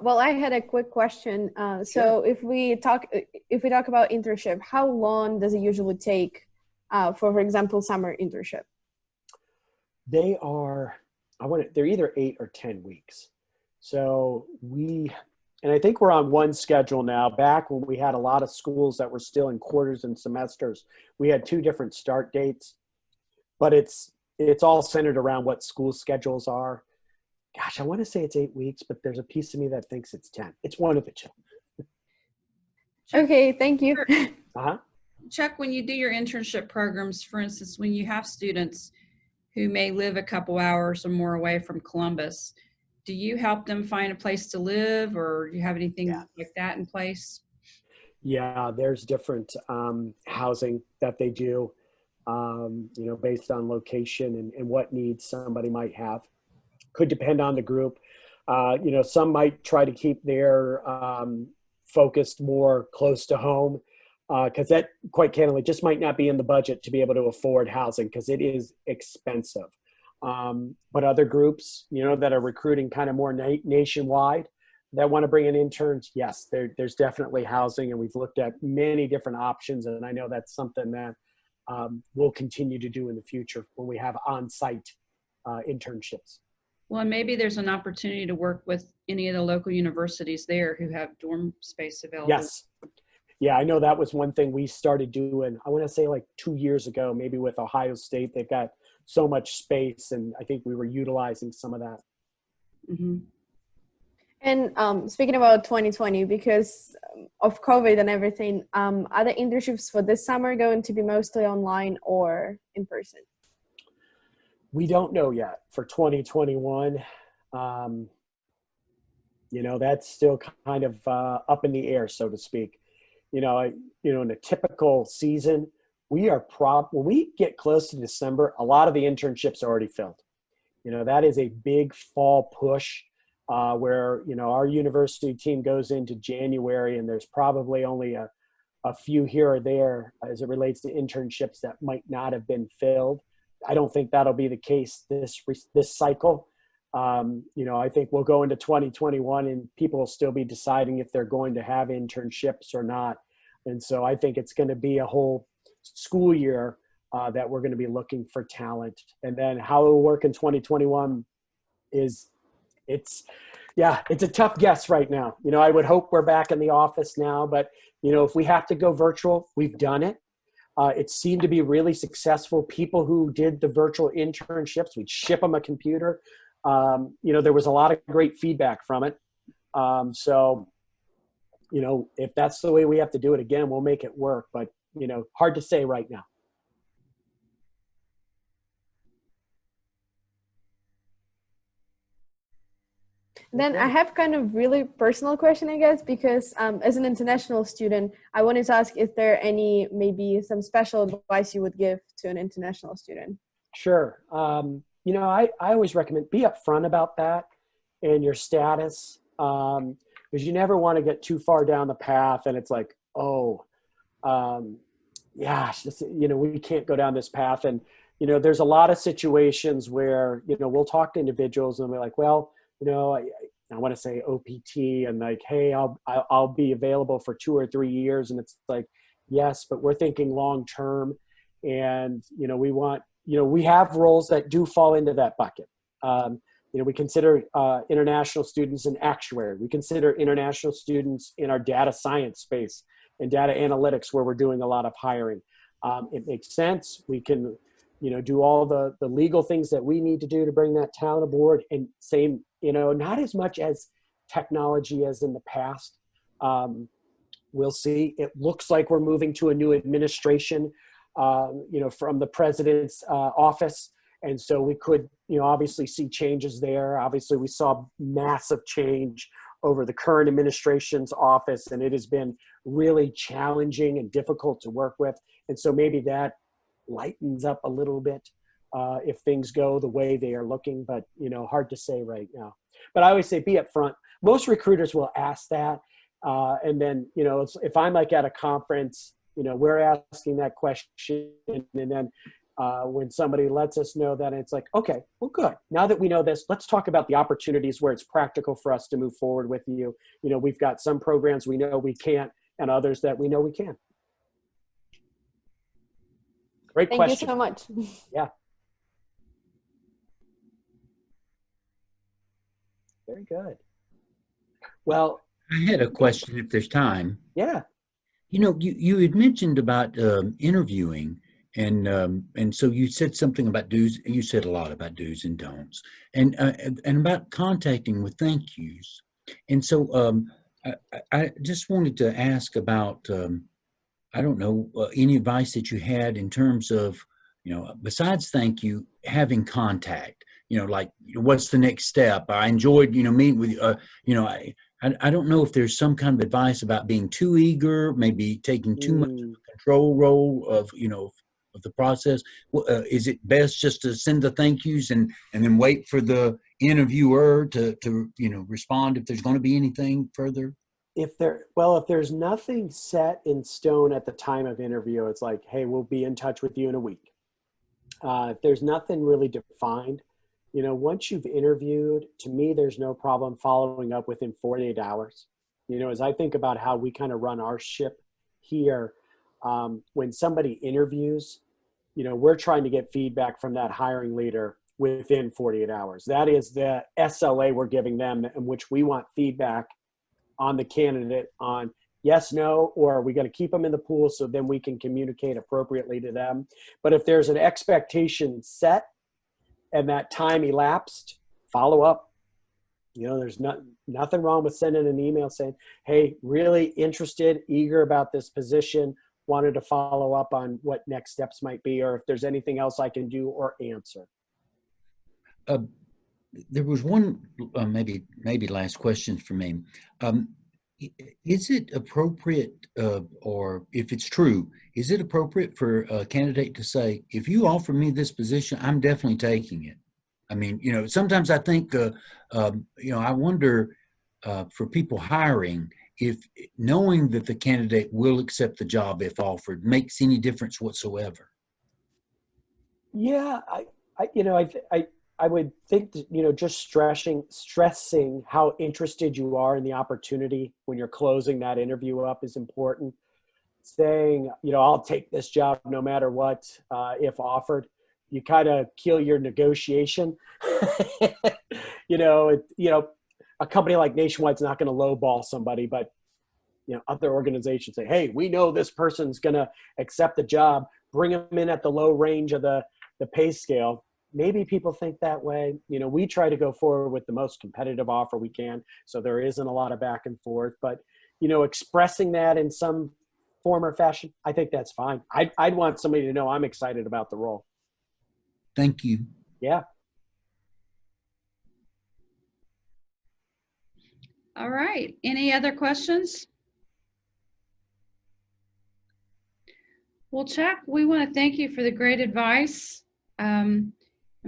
Well, I had a quick question. So if we talk about internship, how long does it usually take for example, summer internship? They're either 8 or 10 weeks. So and I think we're on one schedule now. Back when we had a lot of schools that were still in quarters and semesters, we had 2 different start dates, but it's all centered around what school schedules are. Gosh, I want to say it's 8 weeks, but there's a piece of me that thinks it's 10. It's one of the two. Okay, thank you. Uh-huh. Chuck, when you do your internship programs, for instance, when you have students who may live a couple hours or more away from Columbus, do you help them find a place to live, or do you have anything like that in place? Yeah, there's different housing that they do, based on location and what needs somebody might have. Could depend on the group. Some might try to keep their focused more close to home, because that, quite candidly, just might not be in the budget to be able to afford housing, because it is expensive. But other groups, that are recruiting kind of more nationwide, that want to bring in interns, yes, there's definitely housing, and we've looked at many different options, and I know that's something that we'll continue to do in the future when we have on-site internships. Well, and maybe there's an opportunity to work with any of the local universities there who have dorm space available. Yes. Yeah, I know that was one thing we started doing, I want to say like 2 years ago, maybe with Ohio State. They've got so much space, and I think we were utilizing some of that. Mm-hmm. And speaking about 2020, because of COVID and everything, are the internships for this summer going to be mostly online or in person? We don't know yet for 2021. That's still kind of up in the air, so to speak. In a typical season, when we get close to December, a lot of the internships are already filled. That is a big fall push. where, you know, our university team goes into January and there's probably only a few here or there as it relates to internships that might not have been filled. I don't think that'll be the case this cycle. You know, I think we'll go into 2021 and people will still be deciding if they're going to have internships or not. And so I think it's going to be a whole school year that we're going to be looking for talent. And then how it will work in 2021 is it's a tough guess right now. You know, I would hope we're back in the office now, but you know, if we have to go virtual, we've done it. It seemed to be really successful. People who did the virtual internships, we'd ship them a computer. You know, there was a lot of great feedback from it. So, you know, if that's the way we have to do it again, we'll make it work. But, you know, hard to say right now. Then I have kind of really personal question, I guess, because as an international student, I wanted to ask if there any, maybe some special advice you would give to an international student. Sure. You know, I always recommend be upfront about that and your status, because you never want to get too far down the path and it's like, oh, yeah, you know, we can't go down this path. And, you know, there's a lot of situations where, you know, we'll talk to individuals and we're like, well, you know, I want to say OPT and like, hey, I'll be available for 2 or 3 years. And it's like, yes, but we're thinking long-term. And, you know, we want, you know, we have roles that do fall into that bucket. You know, we consider international students in actuary. We consider international students in our data science space and data analytics where we're doing a lot of hiring. It makes sense. We can, you know, do all the legal things that we need to do to bring that talent aboard. And same, you know, not as much as technology as in the past. We'll see. It looks like we're moving to a new administration, you know, from the president's office. And so we could, you know, obviously see changes there. Obviously, we saw massive change over the current administration's office, and it has been really challenging and difficult to work with. And so maybe that lightens up a little bit if things go the way they are looking, but, you know, hard to say right now. But I always say be upfront. Most recruiters will ask that. And then, you know, if I'm like at a conference, you know, we're asking that question. And then when somebody lets us know that, it's like, okay, well, good. Now that we know this, let's talk about the opportunities where it's practical for us to move forward with you. You know, we've got some programs we know we can't and others that we know we can. Great question. Thank you so much. Yeah. Very good. Well, I had a question if there's time. yeah. You know, you had mentioned about interviewing, and so you said something about do's. You said a lot about do's and don'ts, and about contacting with thank yous. And so I just wanted to ask about I don't know any advice that you had in terms of, you know, besides thank you, having contact. You know, like what's the next step? I enjoyed, you know, meeting with you. You know, I don't know if there's some kind of advice about being too eager, maybe taking too much of a control role of, you know, of the process. Is it best just to send the thank yous and then wait for the interviewer to you know, respond if there's going to be anything further? If there's nothing set in stone at the time of interview, it's like, hey, we'll be in touch with you in a week. If there's nothing really defined, you know, once you've interviewed, to me, there's no problem following up within 48 hours. You know, as I think about how we kind of run our ship here, when somebody interviews, you know, we're trying to get feedback from that hiring leader within 48 hours. That is the SLA we're giving them, in which we want feedback on the candidate on yes, no, or are we going to keep them in the pool so then we can communicate appropriately to them. But if there's an expectation set and that time elapsed, follow up. You know, there's nothing wrong with sending an email saying, hey, really interested, eager about this position, wanted to follow up on what next steps might be, or if there's anything else I can do or answer. There was one, maybe last question for me. Is it appropriate, or if it's true, is it appropriate for a candidate to say, if you offer me this position, I'm definitely taking it? I mean, sometimes I think, I wonder for people hiring if knowing that the candidate will accept the job if offered makes any difference whatsoever. Yeah, I would think that, just stressing how interested you are in the opportunity when you're closing that interview up is important. Saying, I'll take this job no matter what, if offered, you kind of kill your negotiation. A company like Nationwide's not going to lowball somebody, but other organizations say, hey, we know this person's going to accept the job, bring them in at the low range of the pay scale. Maybe people think that way. We try to go forward with the most competitive offer we can, so there isn't a lot of back and forth. But, expressing that in some form or fashion, I think that's fine. I'd want somebody to know I'm excited about the role. Thank you. Yeah. All right. Any other questions? Well, Chuck, we want to thank you for the great advice and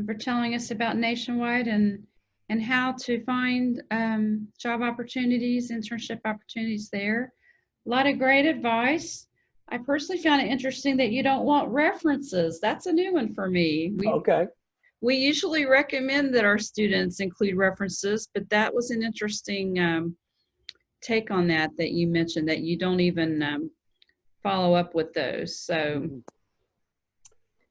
for telling us about Nationwide and how to find job opportunities, internship opportunities there. A lot of great advice. I personally found it interesting that you don't want references. That's a new one for me. Okay. We usually recommend that our students include references, but that was an interesting take on that you mentioned, that you don't even follow up with those. So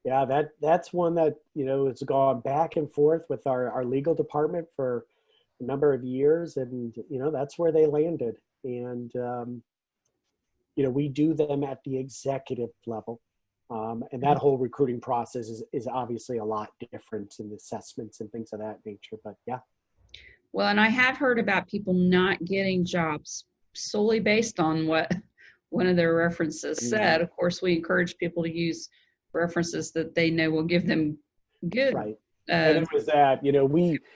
yeah, that's one that it's gone back and forth with our legal department for a number of years, and that's where they landed. And we do them at the executive level, and that whole recruiting process is obviously a lot different in assessments and things of that nature. But yeah. Well, and I have heard about people not getting jobs solely based on what one of their references said. Of course, we encourage people to use references that they know will give them good. Right. And it was that,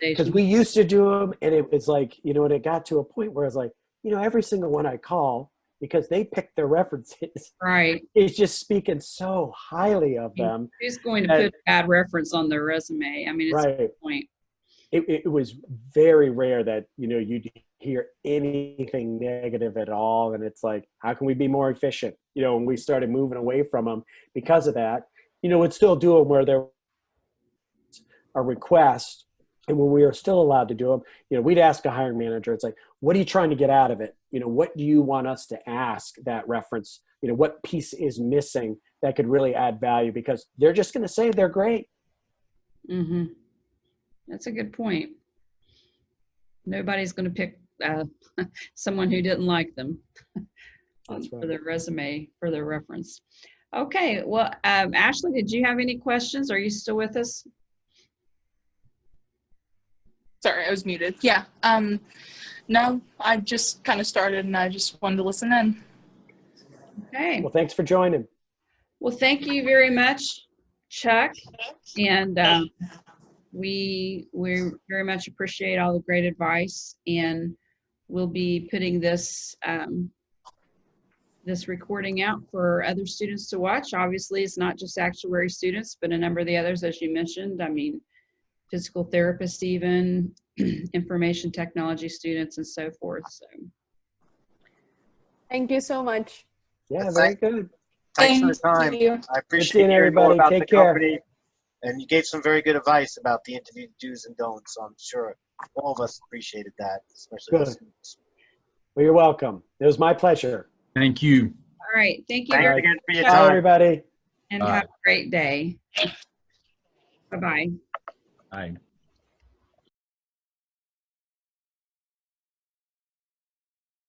because we used to do them, and it was like, and it got to a point where it's like, every single one I call, because they picked their references, right, is just speaking so highly of them. Who's going to put a bad reference on their resume? I mean, it's right. a good point. It was very rare that, you'd hear anything negative at all. And it's like, how can we be more efficient? And we started moving away from them because of that. We'd still do them where there was a request. And when we were still allowed to do them, we'd ask a hiring manager, it's like, what are you trying to get out of it? What do you want us to ask that reference? What piece is missing that could really add value? Because they're just going to say they're great. Mm-hmm. That's a good point. Nobody's going to pick someone who didn't like them for their resume, for their reference. Okay. Well, Ashley, did you have any questions? Are you still with us? Sorry, I was muted. Yeah. No, I just kind of started and I just wanted to listen in. Okay. Well, thanks for joining. Well, thank you very much, Chuck. And we very much appreciate all the great advice, and we'll be putting this this recording out for other students to watch. Obviously, it's not just actuary students, but a number of the others, as you mentioned. I mean, physical therapists, even information technology students, and so forth. So, thank you so much. Yeah, very good. Thanks for the time. You. I appreciate hearing more about the company. And you gave some very good advice about the interview do's and don'ts. So I'm sure all of us appreciated that, especially the students. Well, you're welcome. It was my pleasure. Thank you. all right. Thank you. Thanks again for your Bye, time. everybody. And have a great day. Bye-bye. Bye.